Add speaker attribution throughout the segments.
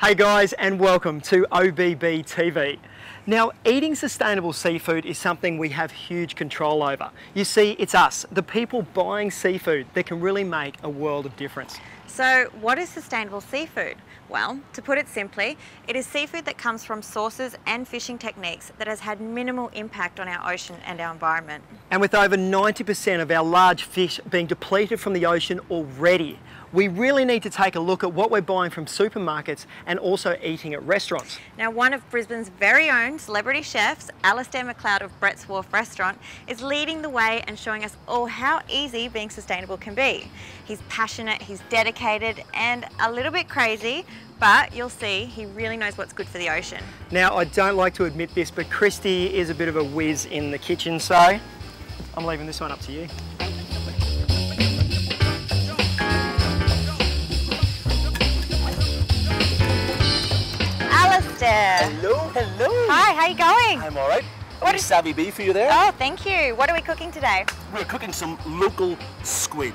Speaker 1: Hey guys, and welcome to OBB TV. Now, eating sustainable seafood is something we have huge control over. You see, it's us, the people buying seafood, that can really make a world of difference.
Speaker 2: So what is sustainable seafood? Well, to put it simply, it is seafood that comes from sources and fishing techniques that has had minimal impact on our ocean and our environment.
Speaker 1: And with over 90% of our large fish being depleted from the ocean already, we really need to take a look at what we're buying from supermarkets and also eating at restaurants.
Speaker 2: Now, one of Brisbane's very own celebrity chefs, Alistair McLeod of Brett's Wharf Restaurant, is leading the way and showing us all how easy being sustainable can be. He's passionate, he's dedicated and a little bit crazy, but you'll see he really knows what's good for the ocean.
Speaker 1: Now, I don't like to admit this, but Christy is a bit of a whiz in the kitchen, so I'm leaving this one up to you.
Speaker 2: Alistair.
Speaker 3: Hello, hello.
Speaker 2: Hi, how you going?
Speaker 3: I'm all right.
Speaker 2: What
Speaker 3: A
Speaker 2: is-
Speaker 3: savvy bee for you there.
Speaker 2: Oh, thank you. What are we cooking today?
Speaker 3: We're cooking some local squid.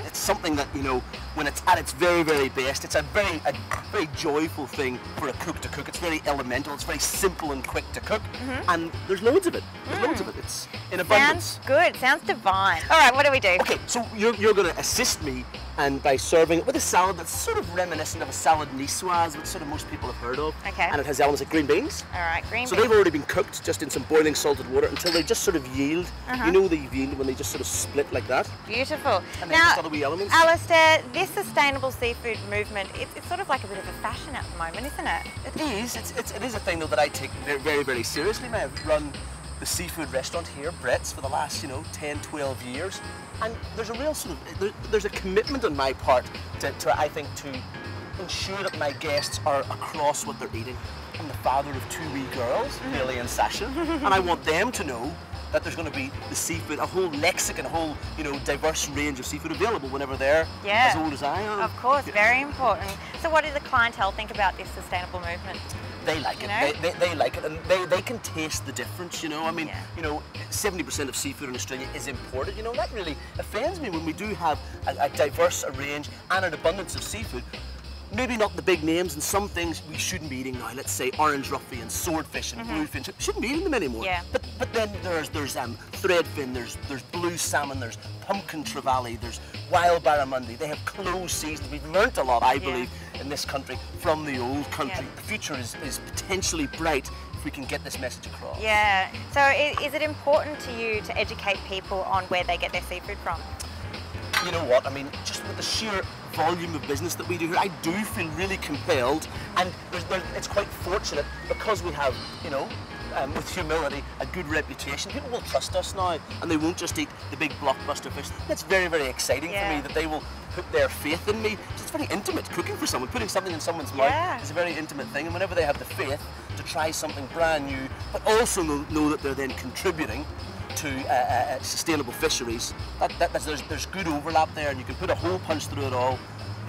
Speaker 3: It's something that, you know, when it's at its very, very best, it's a very joyful thing for a cook to cook. It's very elemental, it's very simple and quick to cook, and there's loads of it. There's loads of it. It's in abundance.
Speaker 2: Sounds good. Sounds divine. All right, what do we do?
Speaker 3: Okay, so you're going to assist me and by serving it with a salad that's sort of reminiscent of a salad niçoise, which sort of most people have heard of.
Speaker 2: Okay.
Speaker 3: And it has elements of green beans.
Speaker 2: All right, green
Speaker 3: So
Speaker 2: beans.
Speaker 3: they've already been cooked just in some boiling salted water until they just sort of yield. You know they yield when they just sort of split like that.
Speaker 2: Beautiful.
Speaker 3: And then just other wee elements.
Speaker 2: Alistair, this sustainable seafood movement, it's sort of like a bit of a fashion at the moment, isn't it?
Speaker 3: It is. It is a thing though that I take very, very, very seriously. I've run the seafood restaurant here, Brett's, for the last 10, 12 years, and there's a real sort of there's a commitment on my part to I think to ensure that my guests are across what they're eating. I'm the father of two wee girls, Lily and Sasha, and I want them to know that there's going to be the seafood, a whole lexicon, a whole diverse range of seafood available whenever they're as old as I am.
Speaker 2: Of course, very important. So what do the clientele think about this sustainable movement?
Speaker 3: They like it. They like it, and they can taste the difference. I mean, 70% of seafood in Australia is imported. That really offends me when we do have a diverse range and an abundance of seafood. Maybe not the big names, and some things we shouldn't be eating now. Let's say orange roughy and swordfish and bluefin. Shouldn't be eating them anymore.
Speaker 2: Yeah.
Speaker 3: But then there's threadfin, there's blue salmon, there's pumpkin trevally, there's wild barramundi. They have closed seasons. We've learnt a lot, I believe, in this country from the old country.
Speaker 2: Yeah.
Speaker 3: The future is potentially bright if we can get this message across.
Speaker 2: Yeah. So is it important to you to educate people on where they get their seafood from?
Speaker 3: You know what, I mean, just with the sheer volume of business that we do here, I do feel really compelled, and it's quite fortunate because we have, with humility, a good reputation. People will trust us now, and they won't just eat the big blockbuster fish. That's very, very exciting for me that they will put their faith in me. It's very intimate. Cooking for someone, putting something in someone's mouth is a very intimate thing, and whenever they have the faith to try something brand new, but also know that they're then contributing to sustainable fisheries, there's good overlap there, and you can put a hole punch through it all,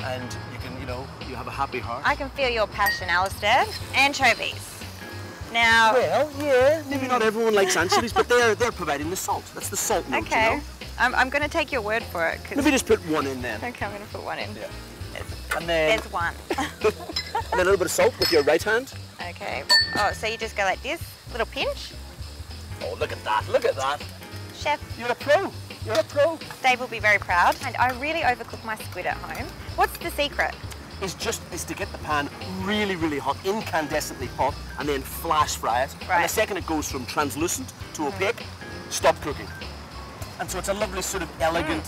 Speaker 3: and you have a happy heart.
Speaker 2: I can feel your passion, Alistair. Anchovies. Now.
Speaker 3: Well, yeah, maybe not everyone likes anchovies, but they're providing the salt. That's the salt note,
Speaker 2: Okay. I'm going to take your word for it.
Speaker 3: Maybe just put one in then.
Speaker 2: Okay, I'm going to put one in.
Speaker 3: Yeah. And then.
Speaker 2: There's one.
Speaker 3: And then a little bit of salt with your right hand.
Speaker 2: Okay. Oh, so you just go like this, little pinch.
Speaker 3: Oh, look at that! Look at that!
Speaker 2: Chef.
Speaker 3: You're a pro. You're a pro.
Speaker 2: Dave will be very proud. And I really overcook my squid at home. What's the secret?
Speaker 3: Is to get the pan really, really hot, incandescently hot, and then flash fry it.
Speaker 2: Right.
Speaker 3: And the second it goes from translucent to opaque, stop cooking. And so it's a lovely sort of elegant,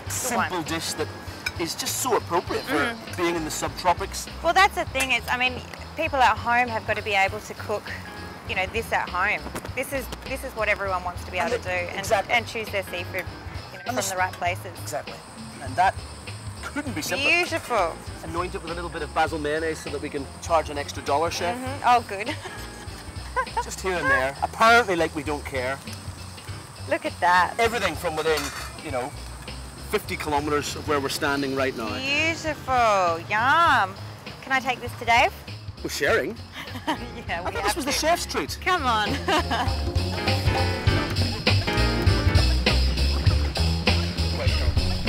Speaker 3: simple dish that is just so appropriate for being in the subtropics.
Speaker 2: Well, that's the thing. People at home have got to be able to cook, this at home. This is what everyone wants to be able to do, and choose their seafood, from the right places.
Speaker 3: Exactly. And that couldn't be simpler.
Speaker 2: Beautiful.
Speaker 3: Anoint it with a little bit of basil mayonnaise so that we can charge an extra $1, chef.
Speaker 2: Oh, good.
Speaker 3: Just here and there. Apparently, like we don't care.
Speaker 2: Look at that.
Speaker 3: Everything from within, 50 kilometres of where we're standing right now.
Speaker 2: Beautiful. Yum. Can I take this to Dave?
Speaker 3: We're sharing.
Speaker 2: Yeah,
Speaker 3: I thought this was the chef's treat.
Speaker 2: Come on.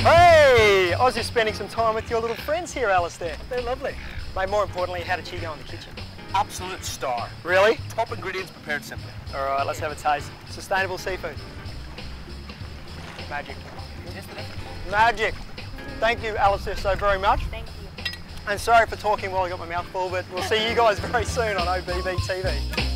Speaker 1: Hey! I was just spending some time with your little friends here, Alistair.
Speaker 3: They're lovely.
Speaker 1: Mate, more importantly, how did she go in the kitchen?
Speaker 3: Absolute star.
Speaker 1: Really?
Speaker 3: Top ingredients prepared simply.
Speaker 1: All right, let's have a taste. Sustainable seafood. Magic.
Speaker 3: Taste the difference.
Speaker 1: Magic. Thank you, Alistair, so very much.
Speaker 2: Thank you.
Speaker 1: And sorry for talking while I got my mouth full, but we'll see you guys very soon on OBB TV.